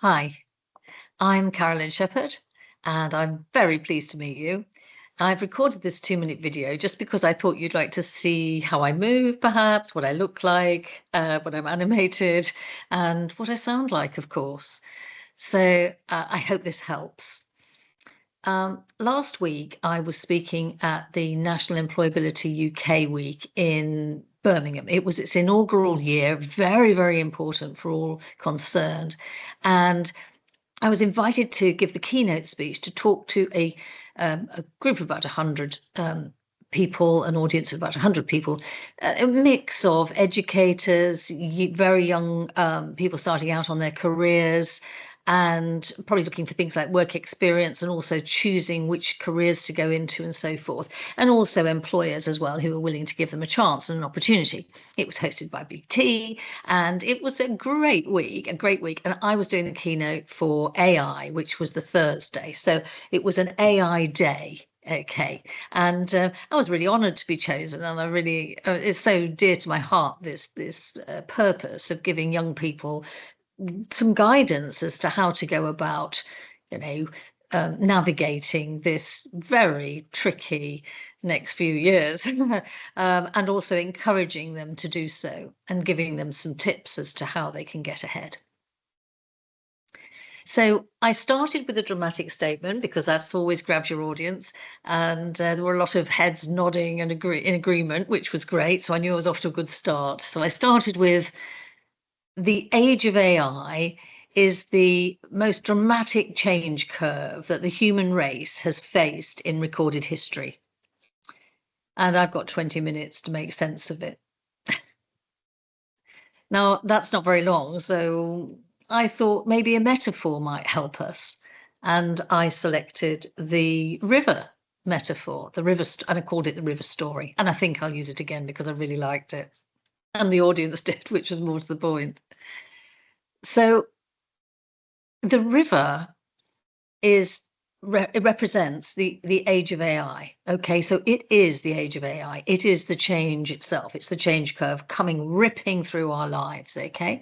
Hi, I'm Carolyn Shepherd, and I'm very pleased to meet you. I've recorded this 2-minute video just because I thought you'd like to see how I move, perhaps, what I look like, when I'm animated, and what I sound like, of course. So I hope this helps. Last week, I was speaking at the National Employability UK week in Birmingham. It was its inaugural year, very, very important for all concerned. And I was invited to give the keynote speech to talk to a group of about 100 people, an audience of about 100 people, a mix of educators, very young people starting out on their careers, and probably looking for things like work experience and also choosing which careers to go into and so forth, and also employers as well who are willing to give them a chance and an opportunity. It was hosted by BT, and it was a great week, and I was doing the keynote for AI, which was the Thursday, so it was an AI day. Okay, and I was really honoured to be chosen, and I really it's so dear to my heart, this purpose of giving young people some guidance as to how to go about, navigating this very tricky next few years, and also encouraging them to do so and giving them some tips as to how they can get ahead. So I started with a dramatic statement because that's always grabs your audience, and there were a lot of heads nodding and in agreement, which was great. So I knew I was off to a good start. So I started with the age of AI is the most dramatic change curve that the human race has faced in recorded history. And I've got 20 minutes to make sense of it. Now, that's not very long, so I thought maybe a metaphor might help us. And I selected the river metaphor, and I called it the river story. And I think I'll use it again because I really liked it. And the audience did, which was more to the point. So the river is it represents the age of AI. Okay, so it is the age of AI. It is the change itself. It's the change curve coming ripping through our lives. Okay,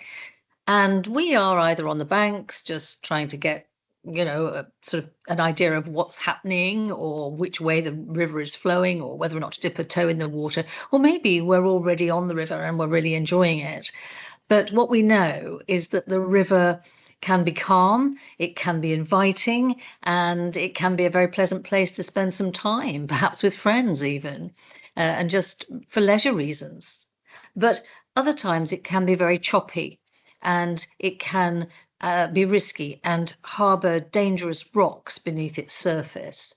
and we are either on the banks, just trying to get a, sort of an idea of what's happening or which way the river is flowing or whether or not to dip a toe in the water, or maybe we're already on the river and we're really enjoying it. But what we know is that the river can be calm, it can be inviting, and it can be a very pleasant place to spend some time, perhaps with friends even, and just for leisure reasons. But other times it can be very choppy, and it can be risky and harbour dangerous rocks beneath its surface.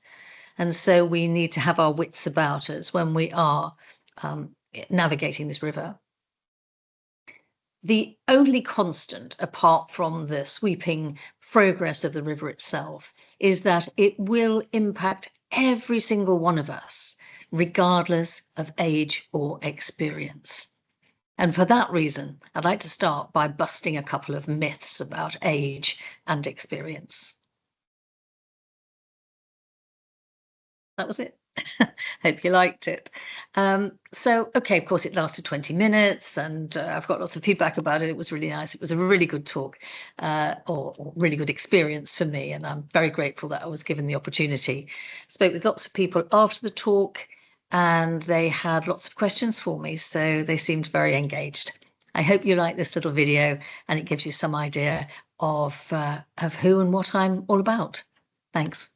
And so we need to have our wits about us when we are navigating this river. The only constant, apart from the sweeping progress of the river itself, is that it will impact every single one of us, regardless of age or experience. And for that reason, I'd like to start by busting a couple of myths about age and experience. That was it. Hope you liked it. Okay, of course, it lasted 20 minutes, and I've got lots of feedback about it. It was really nice. It was a really good talk, or really good experience for me, and I'm very grateful that I was given the opportunity. Spoke with lots of people after the talk, and they had lots of questions for me, so they seemed very engaged. I hope you like this little video, and it gives you some idea of who and what I'm all about. Thanks.